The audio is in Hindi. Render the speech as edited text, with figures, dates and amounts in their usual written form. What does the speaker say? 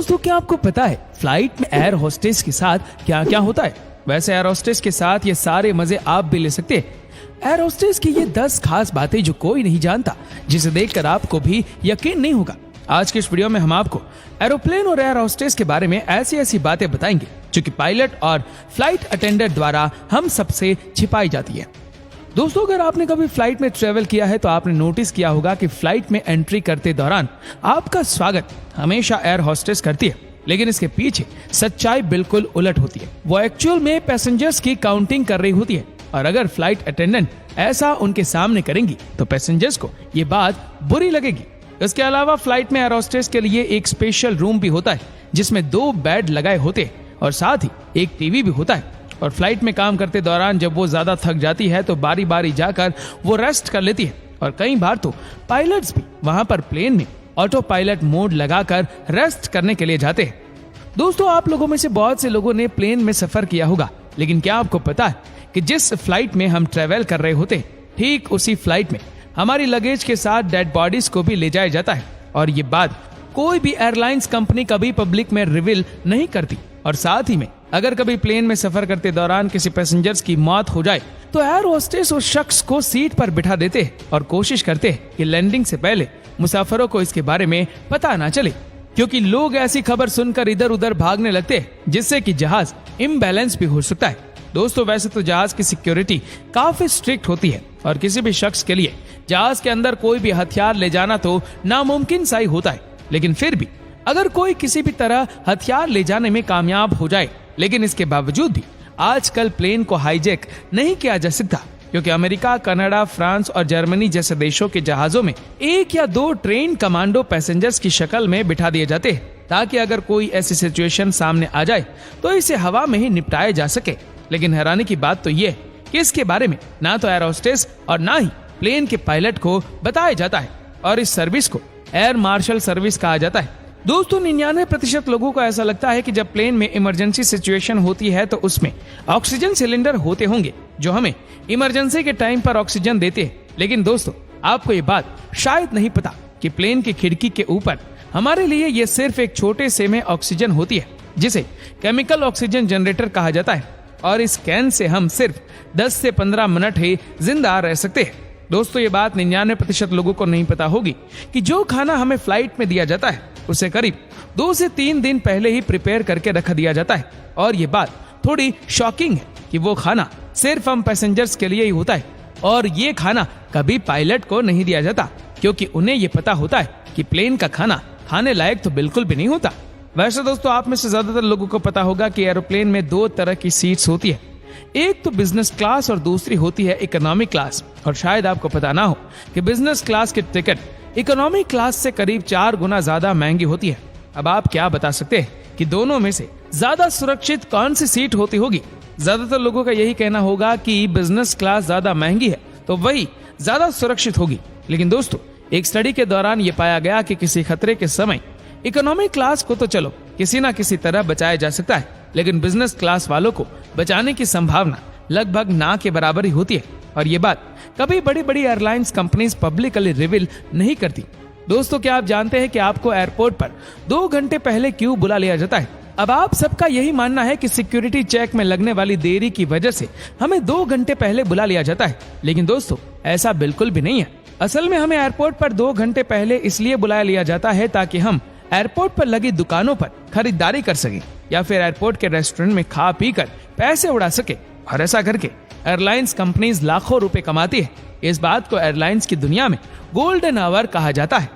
दोस्तों क्या आपको पता है फ्लाइट में एयर होस्टेस के साथ क्या क्या होता है? वैसे एयर होस्टेस के साथ ये सारे मजे आप भी ले सकते हैं। एयर होस्टेस की ये 10 खास बातें जो कोई नहीं जानता, जिसे देखकर आपको भी यकीन नहीं होगा। आज के इस वीडियो में हम आपको एरोप्लेन और एयर होस्टेस के बारे में ऐसी ऐसी बातें बताएंगे जो कि पायलट और फ्लाइट अटेंडेंट द्वारा हम सबसे छिपाई जाती है। दोस्तों अगर आपने कभी फ्लाइट में ट्रेवल किया है तो आपने नोटिस किया होगा कि फ्लाइट में एंट्री करते दौरान आपका स्वागत हमेशा एयर होस्टेस करती है, लेकिन इसके पीछे सच्चाई बिल्कुल उलट होती है। वो एक्चुअल में पैसेंजर्स की काउंटिंग कर रही होती है और अगर फ्लाइट अटेंडेंट ऐसा उनके सामने करेंगी तो पैसेंजर्स को ये बात बुरी लगेगी। इसके अलावा फ्लाइट में एयर होस्टेस के लिए एक स्पेशल रूम भी होता है जिसमें 2 बेड लगाए होते हैं और साथ ही एक टीवी भी होता है। और फ्लाइट में काम करते दौरान जब वो ज्यादा थक जाती है तो बारी बारी जाकर वो रेस्ट कर लेती है और कई बार तो पायलट्स भी वहां पर प्लेन में ऑटो पायलट मोड लगाकर रेस्ट करने के लिए जाते हैं। दोस्तों आप लोगों में से बहुत से लोगों ने प्लेन में सफर किया होगा, लेकिन क्या आपको पता है कि जिस फ्लाइट में हम ट्रेवल कर रहे होते हैं ठीक उसी फ्लाइट में हमारी लगेज के साथ डेड बॉडीज को भी ले जाया जाता है और ये बात कोई भी एयरलाइंस कंपनी कभी पब्लिक में रिवील नहीं करती। और साथ ही में अगर कभी प्लेन में सफर करते दौरान किसी पैसेंजर्स की मौत हो जाए तो एयर होस्टेस उस शख्स को सीट पर बिठा देते हैं और कोशिश करते हैं कि लैंडिंग से पहले मुसाफिरों को इसके बारे में पता ना चले, क्योंकि लोग ऐसी खबर सुनकर इधर उधर भागने लगते हैं जिससे कि जहाज इम्बैलेंस भी हो सकता है। दोस्तों वैसे तो जहाज की सिक्योरिटी काफी स्ट्रिक्ट होती है और किसी भी शख्स के लिए जहाज के अंदर कोई भी हथियार ले जाना तो नामुमकिन सा ही होता है, लेकिन फिर भी अगर कोई किसी भी तरह हथियार ले जाने में कामयाब हो जाए, लेकिन इसके बावजूद भी आजकल प्लेन को हाईजैक नहीं किया जा सकता, क्योंकि अमेरिका, कनाडा, फ्रांस और जर्मनी जैसे देशों के जहाजों में 1 या 2 ट्रेन कमांडो पैसेंजर्स की शक्ल में बिठा दिए जाते हैं ताकि अगर कोई ऐसी सिचुएशन सामने आ जाए तो इसे हवा में ही निपटाया जा सके। लेकिन हैरानी की बात तो ये कि इसके बारे में ना तो एयर होस्टेस और ना ही प्लेन के पायलट को बताया जाता है और इस सर्विस को एयर मार्शल सर्विस कहा जाता है। दोस्तों 99% लोगों को ऐसा लगता है कि जब प्लेन में इमरजेंसी सिचुएशन होती है तो उसमें ऑक्सीजन सिलेंडर होते होंगे जो हमें इमरजेंसी के टाइम पर ऑक्सीजन देते हैं, लेकिन दोस्तों आपको ये बात शायद नहीं पता कि प्लेन की खिड़की के ऊपर हमारे लिए ये सिर्फ एक छोटे से में ऑक्सीजन होती है जिसे केमिकल ऑक्सीजन जनरेटर कहा जाता है और इस कैन से हम सिर्फ 10 से 15 मिनट ही जिंदा रह सकते हैं। दोस्तों ये बात 99% लोगों को नहीं पता होगी कि जो खाना हमें फ्लाइट में दिया जाता है उसे करीब 2 से 3 दिन पहले ही प्रिपेयर करके रख दिया जाता है और ये बात थोड़ी शॉकिंग है कि वो खाना सिर्फ हम पैसेंजर्स के लिए ही होता है और ये खाना कभी पायलट को नहीं दिया जाता, क्योंकि उन्हें ये पता होता है कि प्लेन का खाना खाने लायक तो बिल्कुल भी नहीं होता। वैसे दोस्तों आप में से ज्यादातर लोगों को पता होगा कि एरोप्लेन में 2 तरह की सीट्स होती है, एक तो बिजनेस क्लास और दूसरी होती है इकोनॉमी क्लास। और शायद आपको पता ना हो कि बिजनेस क्लास की टिकट इकोनॉमी क्लास से करीब 4 गुना ज्यादा महंगी होती है। अब आप क्या बता सकते हैं कि दोनों में से ज्यादा सुरक्षित कौन सी सीट होती होगी? ज्यादातर लोगों का यही कहना होगा कि बिजनेस क्लास ज्यादा महंगी है तो वही ज्यादा सुरक्षित होगी। लेकिन दोस्तों एक स्टडी के दौरान ये पाया गया कि किसी खतरे के समय इकोनॉमी क्लास को तो चलो किसी ना किसी तरह बचाया जा सकता है, लेकिन बिजनेस क्लास वालों को बचाने की संभावना लगभग ना के बराबर ही होती है और ये बात कभी बड़ी बड़ी एयरलाइंस कंपनीज पब्लिकली रिवील नहीं करती। दोस्तों क्या आप जानते हैं कि आपको एयरपोर्ट पर 2 घंटे पहले क्यों बुला लिया जाता है? अब आप सबका यही मानना है कि सिक्योरिटी चेक में लगने वाली देरी की वजह से हमें 2 घंटे पहले बुला लिया जाता है, लेकिन दोस्तों ऐसा बिल्कुल भी नहीं है। असल में हमें एयरपोर्ट पर 2 घंटे पहले इसलिए बुलाया लिया जाता है ताकि हम एयरपोर्ट पर लगी दुकानों पर खरीदारी कर सके या फिर एयरपोर्ट के रेस्टोरेंट में खा पी कर पैसे उड़ा सके, और ऐसा करके एयरलाइंस कंपनीज लाखों रुपए कमाती है। इस बात को एयरलाइंस की दुनिया में गोल्डन आवर कहा जाता है।